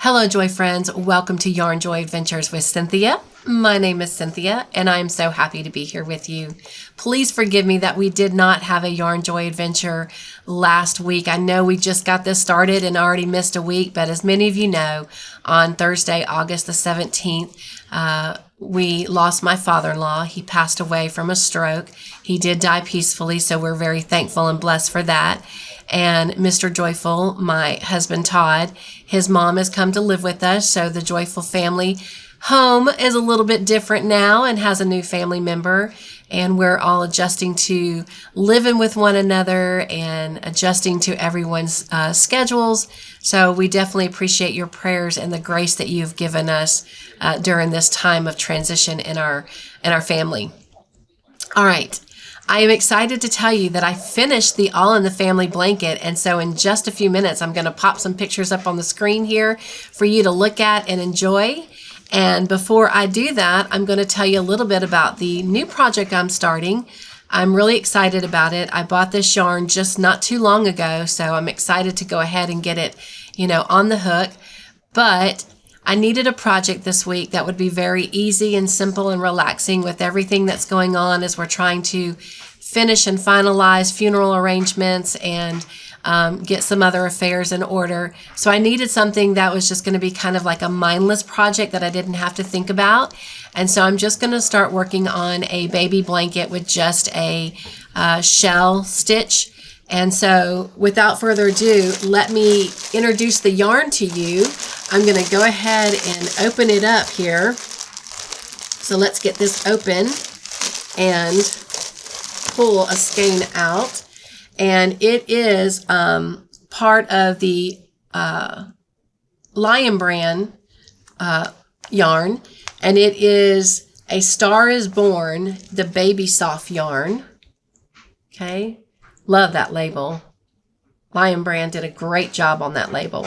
Hello, Joy friends. Welcome to Yarn Joy Adventures with Cynthia. My name is Cynthia, and I'm so happy to be here with you. Please forgive me that we did not have a Yarn Joy adventure last week. I know we just got this started and already missed a week, but as many of you know, on Thursday, August the 17th, we lost my father-in-law. He passed away from a stroke. He did die peacefully, so we're very thankful and blessed for that. And Mr. Joyful, my husband Todd, his mom has come to live with us, so the Joyful family home is a little bit different now and has a new family member, and we're all adjusting to living with one another and adjusting to everyone's schedules. So we definitely appreciate your prayers and the grace that you've given us during this time of transition in our family. All right. I am excited to tell you that I finished the All in the Family blanket, and so in just a few minutes I'm going to pop some pictures up on the screen here for you to look at and enjoy. And before I do that, I'm going to tell you a little bit about the new project I'm starting. I'm really excited about it. I bought this yarn just not too long ago, so I'm excited to go ahead and get it, on the hook. But I needed a project this week that would be very easy and simple and relaxing with everything that's going on as we're trying to finish and finalize funeral arrangements and get some other affairs in order. So I needed something that was just going to be kind of like a mindless project that I didn't have to think about. And so I'm just going to start working on a baby blanket with just a shell stitch. And so without further ado, let me introduce the yarn to you. I'm going to go ahead and open it up here. So let's get this open and pull a skein out. And it is part of the Lion brand yarn. And it is A Star is Born, the Baby Soft yarn. Okay. Love that label. Lion brand did a great job on that label.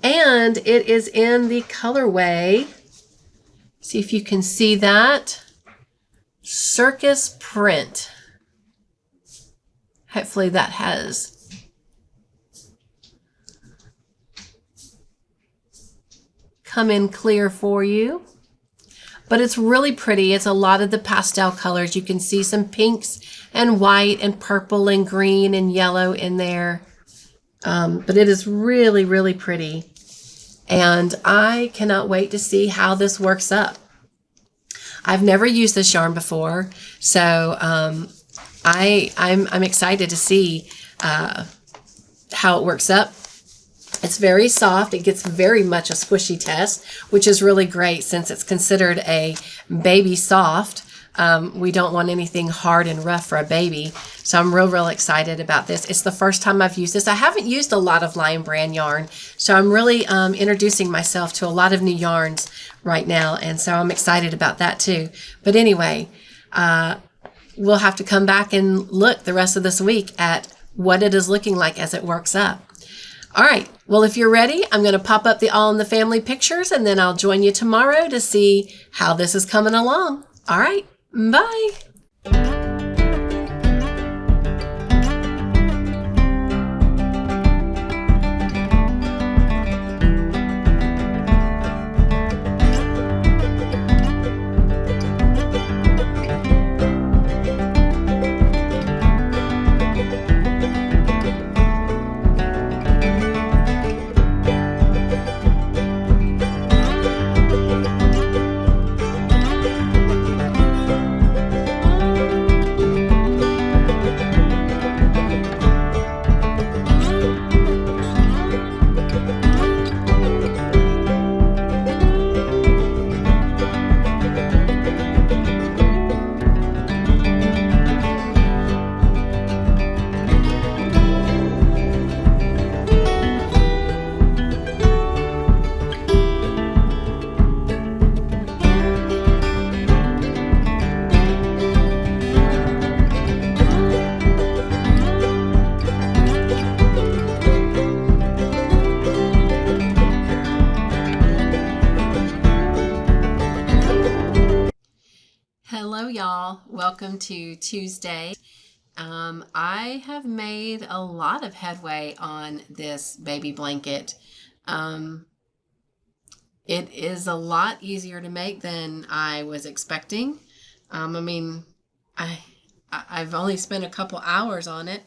And it is in the colorway, see if you can see that, Circus Print. Hopefully that has come in clear for you. But it's really pretty. It's a lot of the pastel colors. You can see some pinks and white and purple and green and yellow in there. But it is really, really pretty. And I cannot wait to see how this works up. I've never used this yarn before, so I'm excited to see how it works up. It's very soft. It gets very much a squishy test, which is really great since it's considered a baby soft. We don't want anything hard and rough for a baby. So I'm real excited about this. It's the first time I've used this. I haven't used a lot of Lion brand yarn, so I'm really introducing myself to a lot of new yarns right now, and so I'm excited about that too. But anyway, we'll have to come back and look the rest of this week at what it is looking like as it works up. All right, well, if you're ready, I'm going to pop up the All in the Family pictures, and then I'll join you tomorrow to see how this is coming along. All right, bye. Hello, y'all. Welcome to Tuesday. I have made a lot of headway on this baby blanket. It is a lot easier to make than I was expecting. I mean, I've only spent a couple hours on it,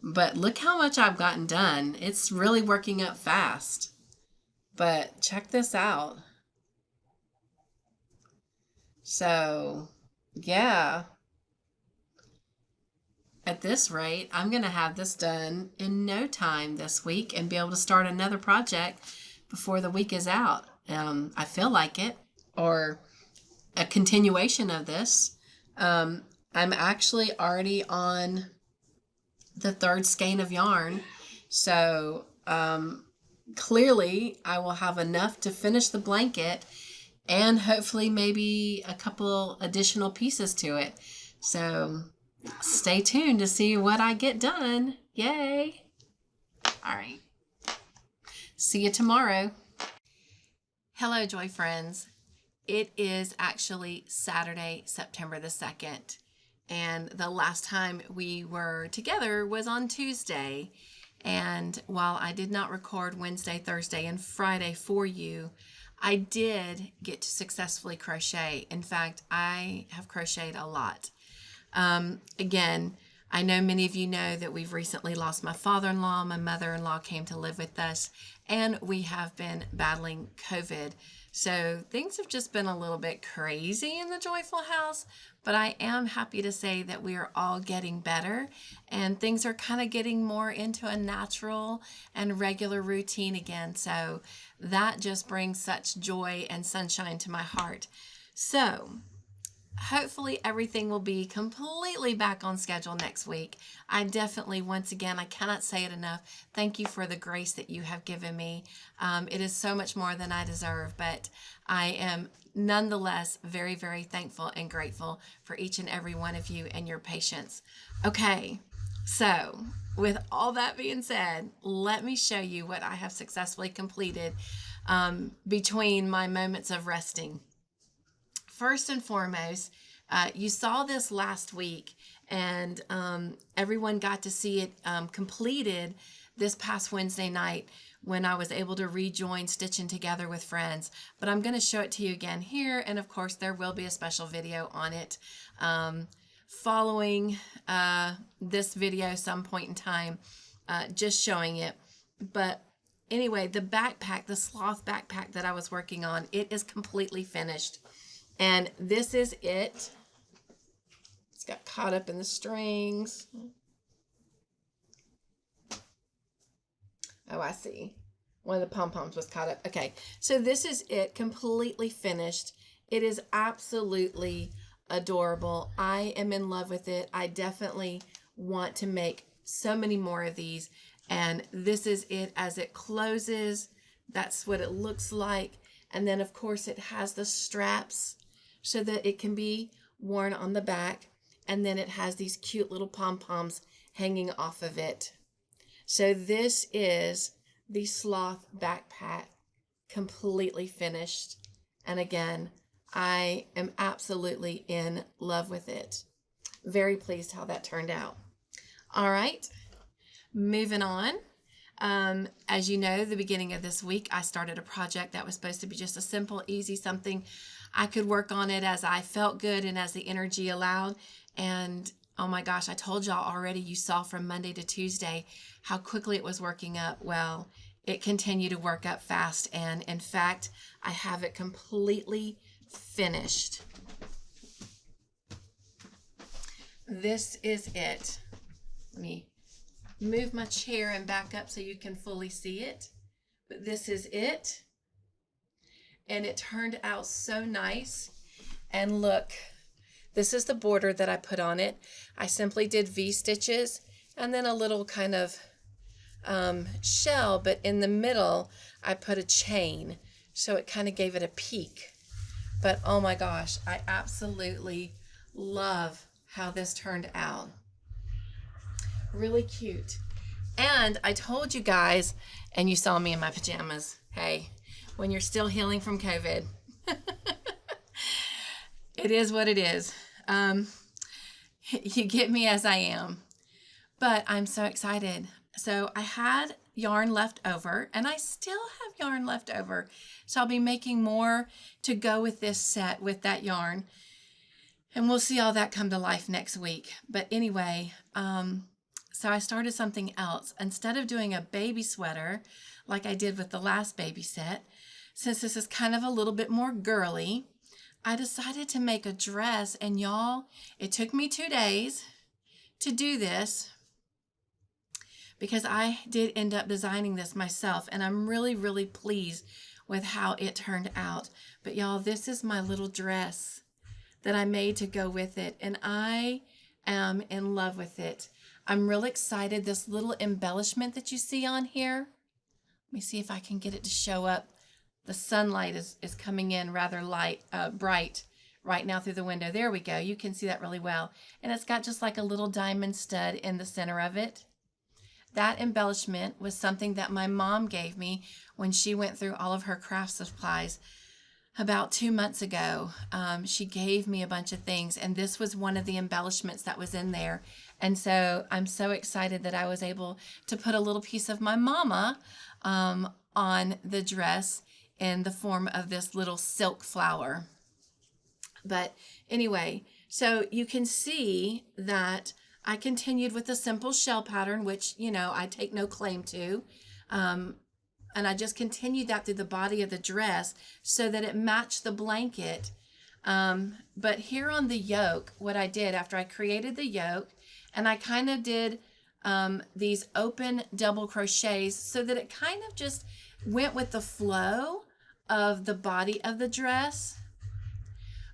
but look how much I've gotten done. It's really working up fast. But check this out. So, yeah. At this rate, I'm going to have this done in no time this week and be able to start another project before the week is out. I feel like it, or a continuation of this. I'm actually already on the third skein of yarn. So clearly I will have enough to finish the blanket and hopefully maybe a couple additional pieces to it. So stay tuned to see what I get done. Yay! All right. See you tomorrow. Hello, Joy friends. It is actually Saturday, September the 2nd. And the last time we were together was on Tuesday. And while I did not record Wednesday, Thursday, and Friday for you, I did get to successfully crochet. In fact, I have crocheted a lot. Again, I know many of you know that we've recently lost my father-in-law. My mother-in-law came to live with us, and we have been battling COVID. So things have just been a little bit crazy in the Joyful House, but I am happy to say that we are all getting better, and things are kind of getting more into a natural and regular routine again. So that just brings such joy and sunshine to my heart. So hopefully everything will be completely back on schedule next week. I definitely, once again, I cannot say it enough, thank you for the grace that you have given me. It is so much more than I deserve, but I am nonetheless very, very thankful and grateful for each and every one of you and your patience. Okay, so with all that being said, let me show you what I have successfully completed between my moments of resting. First and foremost, you saw this last week, and everyone got to see it completed this past Wednesday night when I was able to rejoin Stitching Together with Friends. But I'm going to show it to you again here, and of course there will be a special video on it following this video some point in time, just showing it. But anyway, the backpack, the sloth backpack that I was working on, it is completely finished. And this is it. It's got caught up in the strings. Oh, I see. One of the pom-poms was caught up. Okay, so this is it, completely finished. It is absolutely adorable. I am in love with it. I definitely want to make so many more of these. And this is it as it closes. That's what it looks like. And then, of course, it has the straps so that it can be worn on the back. And then it has these cute little pom-poms hanging off of it. So this is the sloth backpack, completely finished. And again, I am absolutely in love with it. Very pleased how that turned out. All right, moving on. As you know, the beginning of this week, I started a project that was supposed to be just a simple, easy something. I could work on it as I felt good and as the energy allowed. And oh my gosh, I told y'all already, you saw from Monday to Tuesday how quickly it was working up. Well, it continued to work up fast. And in fact, I have it completely finished. This is it. Let me move my chair and back up so you can fully see it. But this is it. And it turned out so nice. And look, this is the border that I put on it. I simply did V-stitches and then a little kind of shell, but in the middle I put a chain, so it kind of gave it a peak. But oh my gosh, I absolutely love how this turned out. Really cute. And I told you guys, and you saw me in my pajamas, hey, when you're still healing from COVID, it is what it is. You get me as I am. but I'm so excited. So I had yarn left over, and I still have yarn left over. So I'll be making more to go with this set with that yarn. And we'll see all that come to life next week. But anyway, so I started something else. Instead of doing a baby sweater like I did with the last baby set, since this is kind of a little bit more girly, I decided to make a dress. And y'all, it took me 2 days to do this because I did end up designing this myself. And I'm really, really pleased with how it turned out. But y'all, this is my little dress that I made to go with it, and I am in love with it. I'm real excited. This little embellishment that you see on here, let me see if I can get it to show up. The sunlight is coming in rather bright right now through the window. There we go. You can see that really well. And it's got just like a little diamond stud in the center of it. That embellishment was something that my mom gave me when she went through all of her craft supplies about 2 months ago. She gave me a bunch of things, and this was one of the embellishments that was in there. And so I'm so excited that I was able to put a little piece of my mama on the dress in the form of this little silk flower. But anyway, so you can see that I continued with the simple shell pattern, which, you know, I take no claim to. And I just continued that through the body of the dress so that it matched the blanket. But here on the yoke, what I did after I created the yoke, and I kind of did these open double crochets so that it kind of just went with the flow of the body of the dress.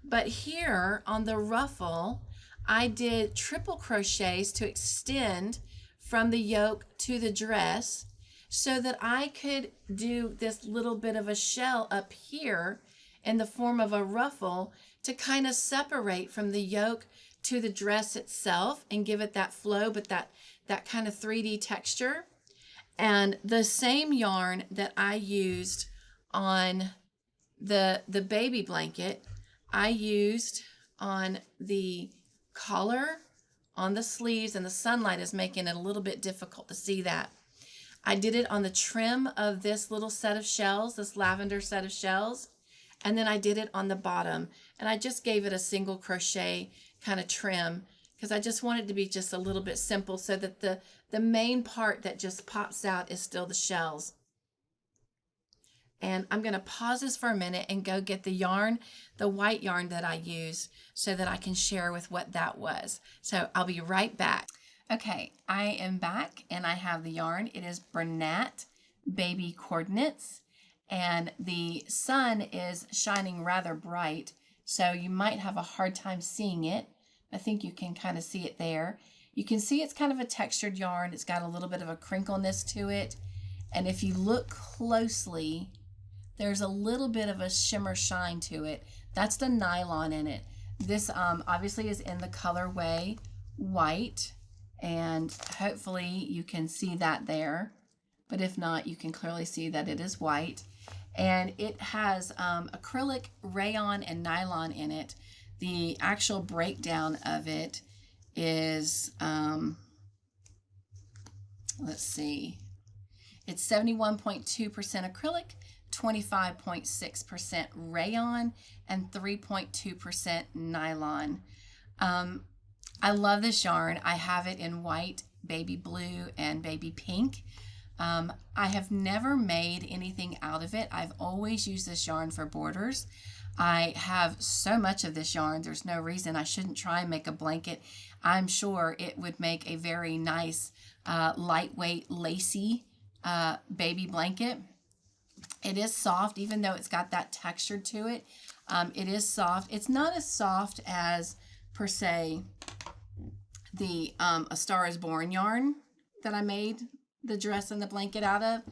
But here on the ruffle, I did triple crochets to extend from the yoke to the dress, so that I could do this little bit of a shell up here in the form of a ruffle to kind of separate from the yoke to the dress itself and give it that flow, but that kind of 3D texture. And the same yarn that I used on the baby blanket, I used on the collar, on the sleeves, and the sunlight is making it a little bit difficult to see that. I did it on the trim of this little set of shells, this lavender set of shells, and then I did it on the bottom. And I just gave it a single crochet kind of trim because I just wanted it to be just a little bit simple so that the main part that just pops out is still the shells. And I'm going to pause this for a minute and go get the yarn, the white yarn that I used, so that I can share with what that was. So I'll be right back. Okay, I am back and I have the yarn. It is Bernat Baby Coordinates, and the sun is shining rather bright, so you might have a hard time seeing it. I think you can kind of see it there. You can see it's kind of a textured yarn. It's got a little bit of a crinkleness to it, and if you look closely, there's a little bit of a shimmer shine to it. That's the nylon in it. This obviously is in the colorway white, and hopefully you can see that there, but if not, you can clearly see that it is white. And it has acrylic, rayon, and nylon in it. The actual breakdown of it is, let's see, it's 71.2% acrylic, 25.6% rayon, and 3.2% nylon. I love this yarn. I have it in white, baby blue, and baby pink. I have never made anything out of it. I've always used this yarn for borders. I have so much of this yarn, there's no reason I shouldn't try and make a blanket. I'm sure it would make a very nice, lightweight, lacy baby blanket. It is soft, even though it's got that texture to it. It is soft. It's not as soft as, per se, the A Star Is Born yarn that I made the dress and the blanket out of.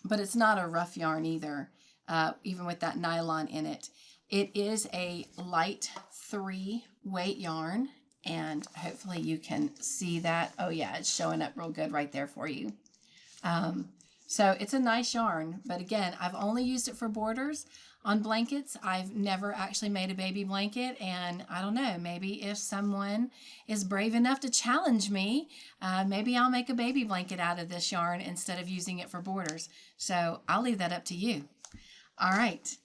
But it's not a rough yarn either, even with that nylon in it. It is a light 3 weight yarn, and hopefully you can see that. Oh yeah, it's showing up real good right there for you. So it's a nice yarn, but again, I've only used it for borders on blankets. I've never actually made a baby blanket, and I don't know, maybe if someone is brave enough to challenge me, maybe I'll make a baby blanket out of this yarn instead of using it for borders. So I'll leave that up to you. All right.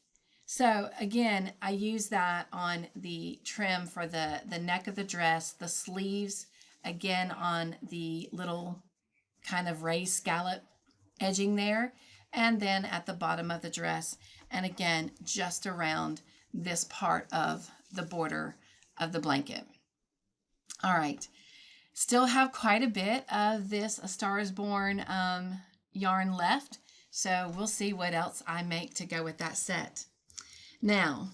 So again, I use that on the trim for the neck of the dress, the sleeves, again on the little kind of raised scallop edging there, and then at the bottom of the dress, and again just around this part of the border of the blanket. All right, still have quite a bit of this A Star Is Born yarn left, so we'll see what else I make to go with that set. Now,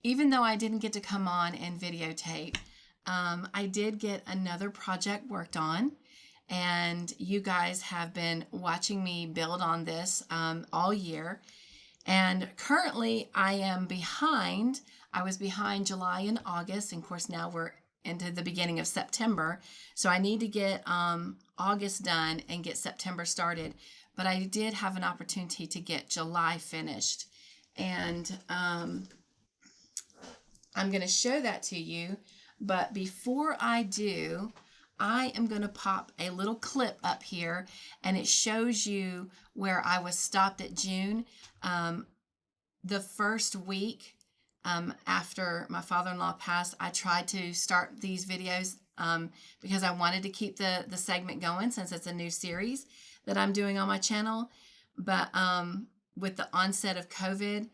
even though I didn't get to come on and videotape, I did get another project worked on. And you guys have been watching me build on this all year. And currently I am behind. I was behind July and August. And of course, now we're into the beginning of September. So I need to get August done and get September started. But I did have an opportunity to get July finished. And I'm going to show that to you. But before I do, I am going to pop a little clip up here, and it shows you where I was stopped at June. The first week after my father-in-law passed, I tried to start these videos because I wanted to keep the segment going since it's a new series that I'm doing on my channel. But with the onset of COVID,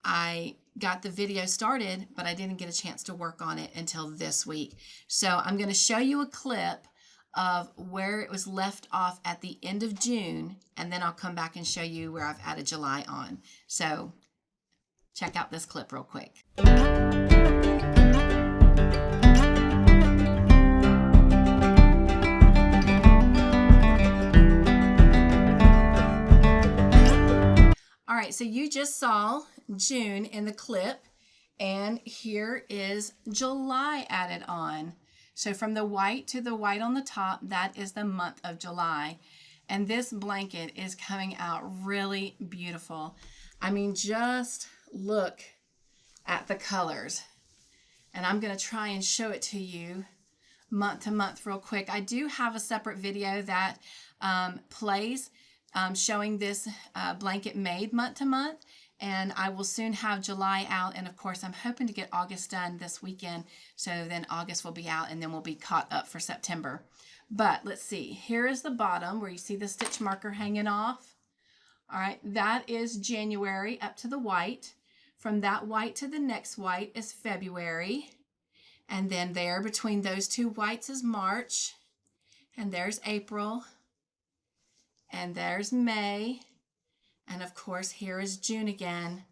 I got the video started, but I didn't get a chance to work on it until this week. So I'm going to show you a clip of where it was left off at the end of June, and then I'll come back and show you where I've added July on. So check out this clip real quick. All right, so you just saw June in the clip, and here is July added on. So from the white to the white on the top, that is the month of July. And this blanket is coming out really beautiful. I mean, just look at the colors. And I'm going to try and show it to you month to month real quick. I do have a separate video that plays showing this blanket made month to month, and I will soon have July out, and of course I'm hoping to get August done this weekend, so then August will be out and then we'll be caught up for September. But let's see, here is the bottom where you see the stitch marker hanging off. All right, that is January up to the white. From that white to the next white is February, and then there between those two whites is March, and there's April, and there's May, and of course here is June again,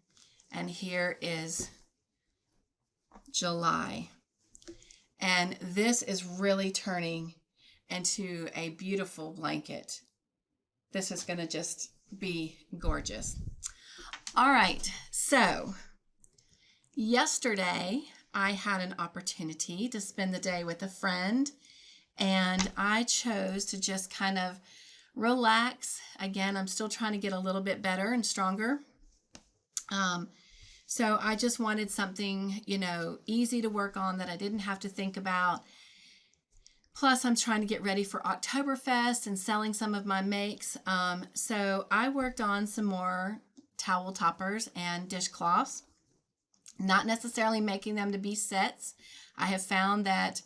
and here is July. And this is really turning into a beautiful blanket. This is going to just be gorgeous. All right, so yesterday I had an opportunity to spend the day with a friend, and I chose to just kind of relax. Again, I'm still trying to get a little bit better and stronger. So I just wanted something, easy to work on that I didn't have to think about. Plus, I'm trying to get ready for Oktoberfest and selling some of my makes. So I worked on some more towel toppers and dishcloths, not necessarily making them to be sets. I have found that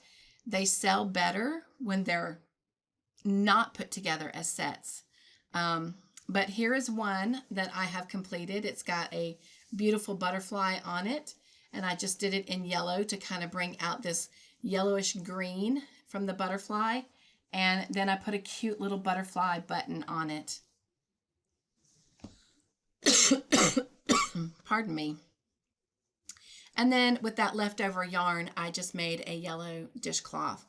they sell better when they're not put together as sets. But here is one that I have completed. It's got a beautiful butterfly on it, and I just did it in yellow to kind of bring out this yellowish green from the butterfly, and then I put a cute little butterfly button on it. Pardon me. And then with that leftover yarn, I just made a yellow dishcloth.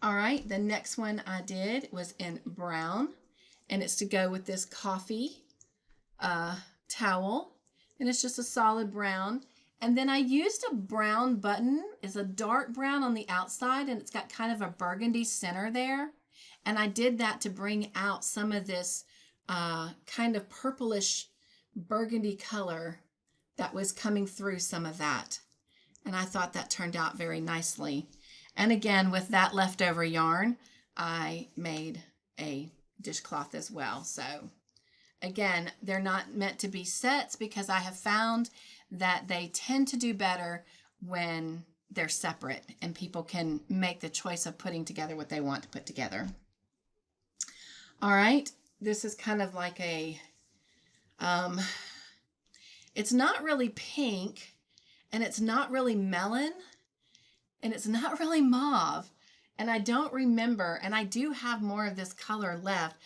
All right, the next one I did was in brown, and it's to go with this coffee towel, and it's just a solid brown. And then I used a brown button. It's a dark brown on the outside, and it's got kind of a burgundy center there. And I did that to bring out some of this kind of purplish burgundy color that was coming through some of that. And I thought that turned out very nicely. And again, with that leftover yarn, I made a dishcloth as well. So again, they're not meant to be sets because I have found that they tend to do better when they're separate and people can make the choice of putting together what they want to put together. All right, this is kind of like a, it's not really pink and it's not really melon and it's not really mauve. And I don't remember, and I do have more of this color left.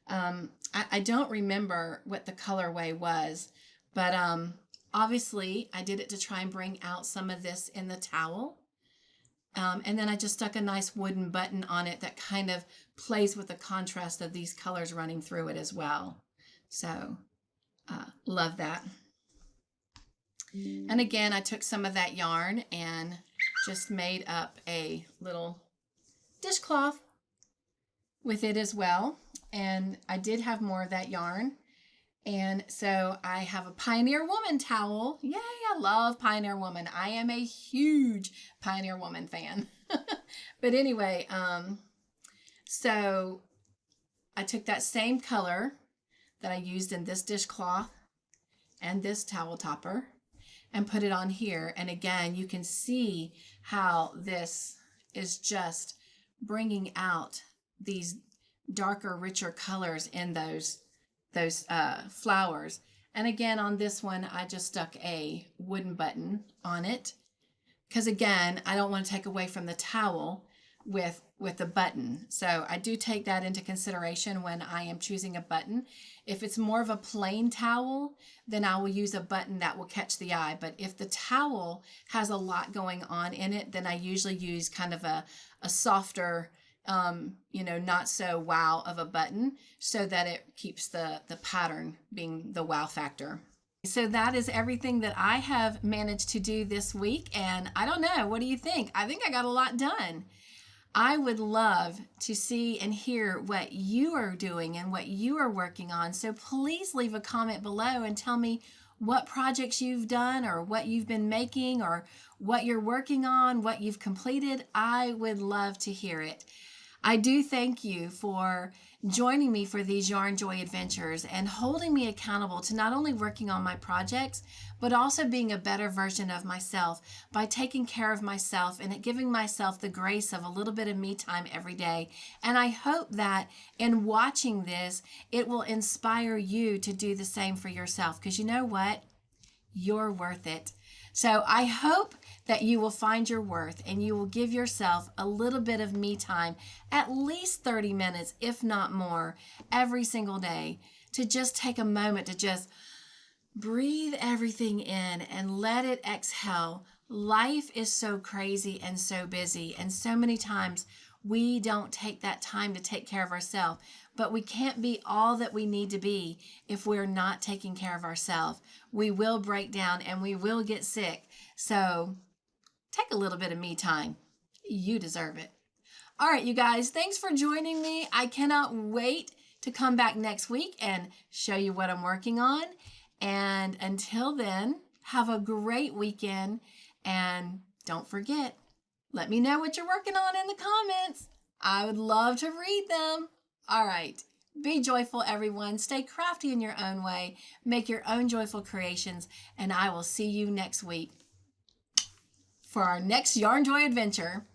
I don't remember what the colorway was, but obviously I did it to try and bring out some of this in the towel. And then I just stuck a nice wooden button on it that kind of plays with the contrast of these colors running through it as well. So love that. And again, I took some of that yarn and just made up a little dishcloth with it as well. And I did have more of that yarn. And so I have a Pioneer Woman towel. Yay, I love Pioneer Woman. I am a huge Pioneer Woman fan. But anyway, so I took that same color that I used in this dishcloth and this towel topper and put it on here. And again, you can see how this is just bringing out these darker, richer colors in those flowers. And again, on this one, I just stuck a wooden button on it because again, I don't want to take away from the towel with the button. So I do take that into consideration when I am choosing a button. If it's more of a plain towel, then I will use a button that will catch the eye. But if the towel has a lot going on in it, then I usually use kind of a softer, not so wow of a button so that it keeps the pattern being the wow factor. So that is everything that I have managed to do this week. And I don't know, what do you think? I think I got a lot done. I would love to see and hear what you are doing and what you are working on. So please leave a comment below and tell me what projects you've done or what you've been making or what you're working on, what you've completed. I would love to hear it. I do thank you for joining me for these Yarn Joy adventures and holding me accountable to not only working on my projects, but also being a better version of myself by taking care of myself and giving myself the grace of a little bit of me time every day. And I hope that in watching this, it will inspire you to do the same for yourself, because you know what? You're worth it. So I hope that you will find your worth and you will give yourself a little bit of me time, at least 30 minutes, if not more, every single day, to just take a moment to just breathe everything in and let it exhale. Life is so crazy and so busy, and so many times we don't take that time to take care of ourselves. But we can't be all that we need to be if we're not taking care of ourselves. We will break down and we will get sick. So take a little bit of me time. You deserve it. All right, you guys, thanks for joining me. I cannot wait to come back next week and show you what I'm working on. And until then, have a great weekend. And don't forget, let me know what you're working on in the comments. I would love to read them. All right. Be joyful, everyone. Stay crafty in your own way. Make your own joyful creations. And I will see you next week for our next Yarn Joy adventure.